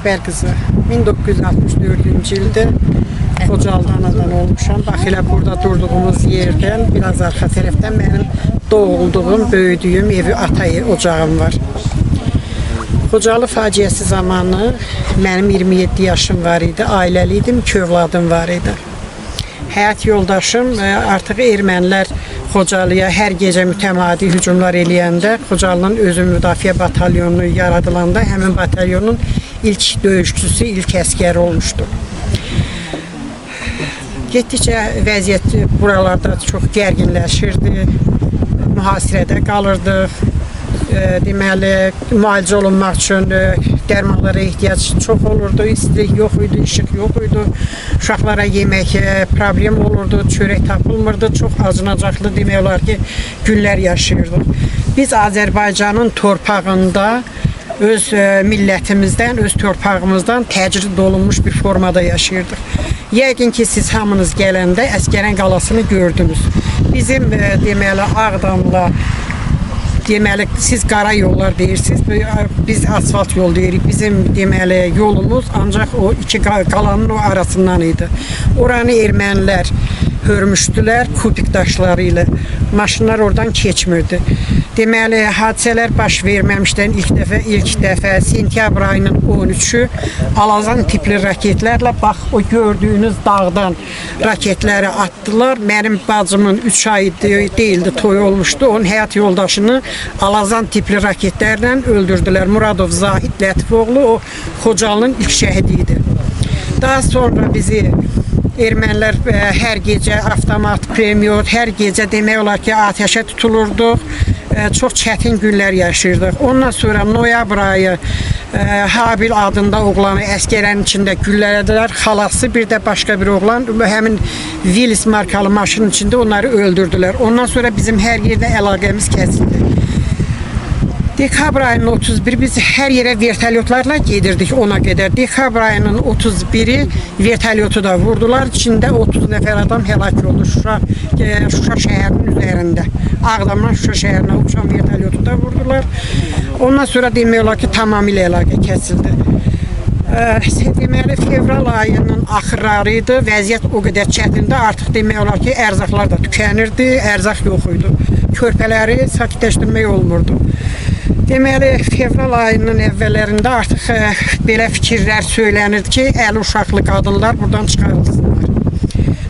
Əkbər qızı. 1964-cü ildə Xocalıda anadan olmuşam. Bax elə burada durduğumuz yerdən biraz arxa tərəfdən mənim doğulduğum, böyüdüyüm evi, ata ocağım var. Xocalı faciəsi zamanı mənim 27 yaşım var idi, ailəli idim, 2 övladım var idi. Həyat yoldaşım artıq ermənilər Xocalıya hər gecə mütəmadi hücumlar eləyəndə, Xocalının özü müdafiə batalyonu yaradılanda həmin batalyonun ilk döyüşçüsü, ilk əskəri olmuşdu. Getdikcə vəziyyət buralarda çox gərginləşirdi, mühasirədə qalırdıq. Deməli, müalicə olunmaq üçün dərmanlara ehtiyac çox olurdu, istilik yox idi, işıq yox idi, uşaqlara yemək problem olurdu, çörək tapılmırdı, çox acınacaqlı demək olar ki, günlər yaşayırdıq. Biz Azərbaycanın torpağında öz millətimizdən, öz torpağımızdan təcrid olunmuş bir formada yaşayırdıq. Yəqin ki, siz hamınız gələndə Əskərən qalasını gördünüz. Bizim deməli Ağdamla deməli, siz qara yollar deyirsiniz, biz asfalt yol deyirik. Bizim deməli yolumuz ancaq o iki qalanın o arasından idi. Oranı ermənilər hörmüşdülər kubik daşları ilə. Maşınlar oradan keçmirdi. Deməli, hadisələr baş verməmişdən ilk dəfə sentyabr ayının 13-ü Alazan tipli raketlərlə bax o gördüyünüz dağdan raketləri atdılar. Mənim bacımın 3 ay değildi, toy olmuşdu. Onun həyat yoldaşını Alazan tipli raketlərlə öldürdülər. Muradov Zahid Lətifoğlu o Xocalının ilk şəhidi idi. Daha sonra bizi ermənilər hər gecə avtomat, pulemyot, hər gecə demək olar ki, ateşə tutulurduq. Çox çətin günlər yaşayırdıq. Ondan sonra noyabr ayı Habil adında oğlanı əskərənin içində güllələdilər. Xalası, bir də başqa bir oğlan həmin Willis markalı maşının içində onları öldürdülər. Ondan sonra bizim hər yerdə əlaqəmiz kəsildi. Dekabr ayının 31 biz hər yerə vertolyotlarla gedirdik ona qədər. Dekabr ayının 31-i vertolyotu da vurdular. İçində 30 nəfər adam həlak oldu Şuşa şəhərinin üzərində. Ağdamdan Şuşa şəhərinə uçan vertolyotu da vurdular. Ondan sonra demək olar ki, tamamilə əlaqə kəsildi. Deməli, fevral ayının axırları idi. Vəziyyət o qədər çətindi. Artıq demək olar ki, ərzaqlar da tükənirdi. Ərzaq yox idi. Körpələri sakitləşdirmək olmurdu. Deməli, fevral ayının əvvəllərində artıq belə fikirlər söylənirdi ki, əli uşaqlı qadınlar buradan çıxarılsınlar.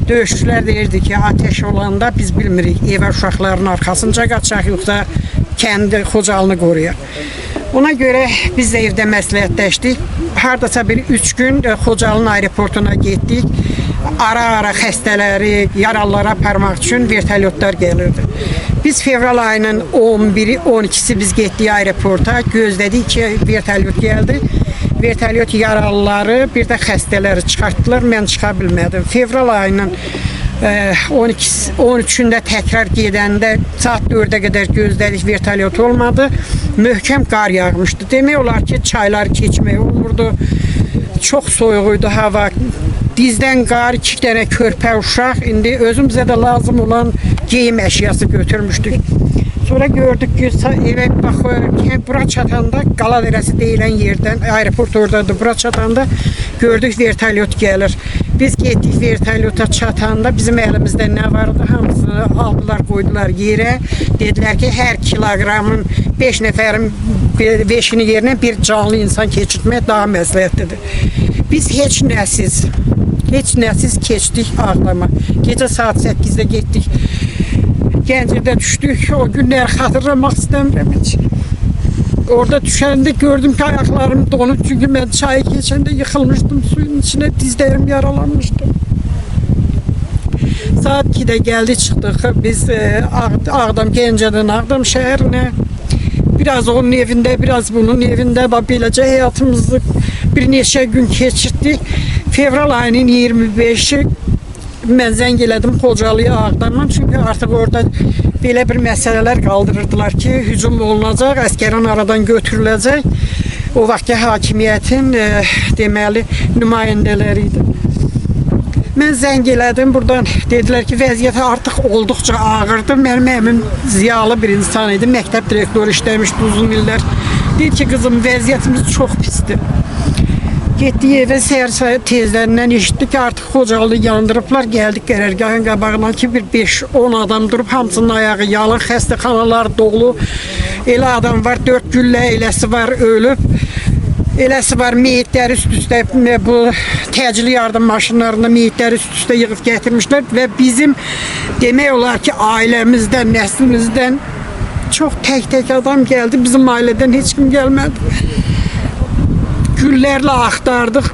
Döyüşçülər deyirdi ki, ateş olanda biz bilmirik, evə uşaqların arxasınca qaçaq, yoxsa kəndi Xocalını qoruyaq. Ona görə biz də evdə məsləhətləşdik. Hardasa bir 3 gün Xocalının aeroportuna getdik. Ara-ara xəstələri, yaralılara aparmaq üçün vertolyotlar gəlirdi. Biz fevral ayının 11-i, 12-si biz getdik aeroporta, gözlədik ki, vertolyot gəldi. Vertolyot yaralıları, bir də xəstələri çıxartdılar, mən çıxa bilmədim. Fevral ayının 13-ündə təkrar gedəndə saat 4-ə qədər gözlədik, vertolyot olmadı. Möhkəm qar yağmışdı. Demək olar ki, çaylar keçmək olmurdu. Çox soyuq idi hava. Dizdən qar, 2 dənə körpə uşaq, indi özümüzə də lazım olan geyim əşyası götürmüşdük. Sonra gördük ki, evə bax, bura çatanda, qala dərəsi deyilən yerdən, aeroport oradadır, bura çatanda gördük vertolyot gəlir. Biz getdik vertolyota çatanda, bizim əlimizdə nə vardı, hamısını aldılar, qoydular yerə. Dedilər ki, hər kiloqramın 5 nəfərin 5-ini yerinə bir canlı insan keçirtmək daha məsləhətlidir. Biz heç nəsiz keçdik Ağdama. Gecə saat 8-də getdik. Gəncədə düşdük. O günləri xatırlamaq istəmirəm heç. Orada düşəndə gördüm ki, ayaqlarım donub. Çünki mən çayı keçəndə yıxılmışdım suyun içine. Dizlərim yaralanmışdı. Saat 2-də gəldi, çıxdıq. Biz Ağdam, Gəncədən Ağdam şəhərinə. Biraz onun evində, biraz bunun evində. Beləcə həyatımızı bir neçə gün keçirdik. Fevral ayının 25-i mən zəng elədim Xocalıya Ağdamdan. Çünki artıq orada belə bir məsələlər qaldırırdılar ki, hücum olunacaq, əskəran aradan götürüləcək. O vaxtki hakimiyyətin deməli nümayəndələri idi. Mən zəng elədim, buradan dedilər ki, vəziyyət artıq olduqca ağırdı. Mənim əmim ziyalı bir insan idi, məktəb direktoru işləmişdi uzun illər. Deyir ki, qızım, vəziyyətimiz çox pisdir. Getdik evə səhər tezlərindən eşitdik ki, artıq Xocalı yandırıblar. Gəldik qərargahın qabağına ki, bir 5-10 adam durub, hamısının ayağı yalın, xəstəxanalar dolu. Elə adam var, 4 güllə eləsi var, ölüb. Eləsi var, meyitləri üst-üstə, bu təcili yardım maşınlarında meyitləri üst-üstə yığıb gətirmişlər və bizim demək olar ki, ailəmizdən, nəslimizdən çox tək-tək adam gəldi, bizim ailədən heç kim gəlmədi. Güllərlə axtardıq.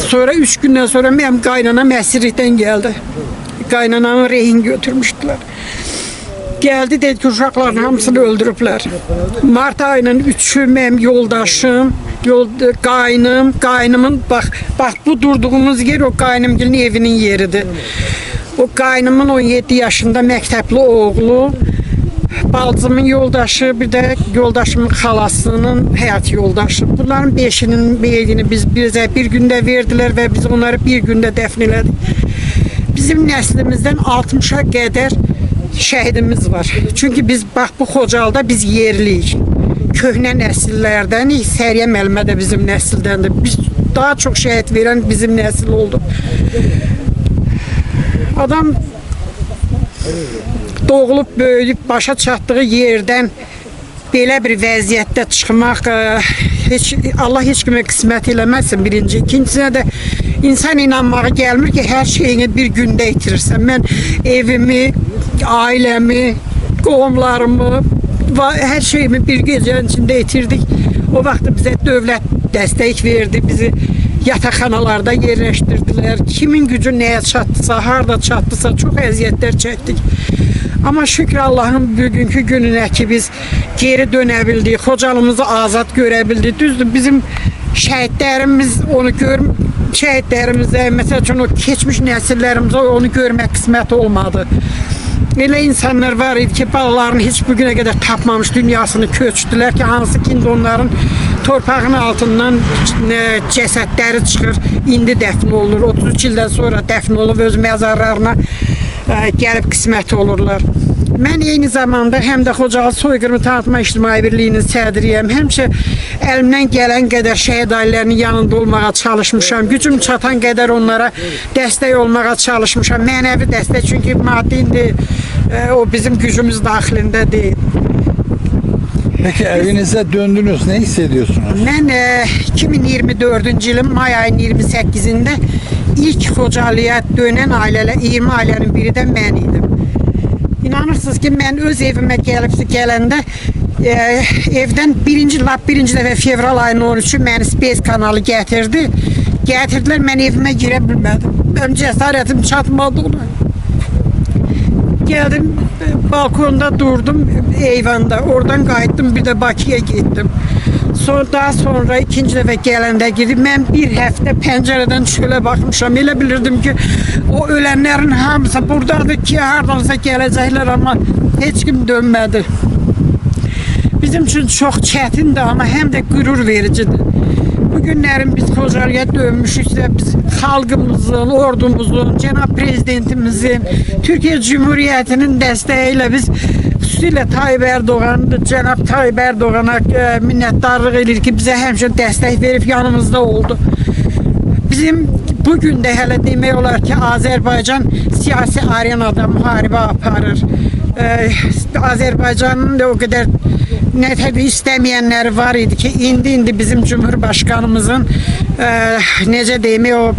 Sonra 3 gündən sonra mənim qaynanam əsirlikdən gəldi. Qaynanamı rehin götürmüşdülər. Gəldi, dedi ki, uşaqların hamısını öldürüblər. Mart ayının 3-ü mənim yoldaşım, qaynımın, bax bu durduğumuz yer o qaynımgilin evinin yeridir. O qaynımın 17 yaşında məktəbli oğlu, bacımın yoldaşı, bir də yoldaşımın xalasının həyat yoldaşı. Bunların 5'inin meyidini bizə bir gündə verdilər və biz onları bir gündə dəfn elədik. Bizim nəslimizdən 60'a qədər şəhidimiz var. Çünki biz bax bu Xocalıda biz yerliyik. Köhnə nəsillərdənik. Səriyə müəllimə də bizim nəsildəndir. Biz daha çox şəhid verən bizim nəsil oldu. Adam doğulub, böyüyüb, başa çatdığı yerdən belə bir vəziyyətdə çıxmaq Allah heç kimə qismət eləməsin, birinci. İkincisinə də insan inanmağa gəlmir ki, hər şeyini bir gündə itirirsən. Mən evimi, ailəmi, qohumlarımı, hər şeyimi bir gecənin içində itirdik. O vaxt bizə dövlət dəstək verdi, bizi yataqxanalarda yerləşdirdilər. Kimin gücü nəyə çatdısa, harada çatdısa çox əziyyətlər çəkdik. Amma şükür Allah'ın bugünkü gününə ki, biz geri dönə bildik, Xocalımızı azad görə bildik. Düzdür, bizim şəhidlərimiz onu şəhidlərimizə, məsəl üçün o keçmiş nəsillərimizə onu görmək qismət olmadı. Elə insanlar var idi ki, balalarını heç bugünə qədər tapmamış dünyasını köçdülər ki, hansı ki, onların torpağın altından cəsədləri çıxır, indi dəfn olunur. 33 ildən sonra dəfn olub öz məzarlarına gəlib qismət olurlar. Mən eyni zamanda həm də Xocalı Soyqırımı Tanıtma İctimai Birliyinin sədriyəm. Həmişə əlimdən gələn qədər şəhid ailələrinin yanında olmağa çalışmışam. Gücüm çatan qədər onlara dəstək olmağa çalışmışam. Mənəvi dəstək, çünki maddi indi o bizim gücümüz daxilində deyil. Peki evinize döndünüz, ne hissediyorsunuz? Mən 2024-cü ilin may ayının 28'ində ilk Xocalıya dönən ailələr, 20 ailənin biri də mən idim. İnanırsınız ki, mən öz evimə gələndə evdən birinci dəfə fevral ayının 13'ü məni Space kanalı gətirdilər, mən evimə girə bilmədim. Mənim cəsarətim çatmadı ona. Gəldim, balkonda durdum, eyvanda, oradan qayıtdım, bir də Bakıya getdim. Daha sonra ikinci dəfə gələndə girdim, mən bir həftə pəncərədən çölə baxmışam, elə bilirdim ki, o ölənlərin hamısı buradadır ki, hardansa gələcəklər, amma heç kim dönmədi. Bizim üçün çox çətindir, amma həm də qürur vericidir. Bugünlərin biz Xocalıya dönmüşüksə, biz xalqımızın, ordumuzun, Cənab Prezidentimizin, Türkiye Cumhuriyetinin dəstəyi ilə biz xüsusilə Tayyip Erdoğan, Cənab Tayyip Erdoğan'a minnətdarlıq edir ki, bizə həmişə dəstək verib yanımızda oldu. Bizim bugün də hələ demək olar ki, Azərbaycan siyasi arenada müharibə aparır. Azərbaycanın da o qədər istəməyənləri var idi ki, indi bizim Cumhurbaşkanımızın necə demək o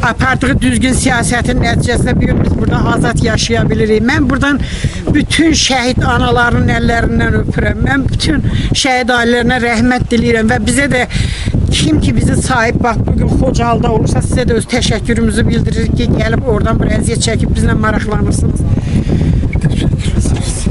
apardığı düzgün siyasətin nəticəsində bir gün biz burada azad yaşaya bilirik. Mən buradan bütün şəhid anaların əllərindən öpürəm. Mən bütün şəhid ailələrinə rəhmət diləyirəm və bizə də kim ki bizi sahib bax bugün Xocalıda olursa sizə də öz təşəkkürümüzü bildiririk ki, gəlib oradan bir əziyyət çəkib bizlə maraqlanırsınız. Teşekkür ederiz.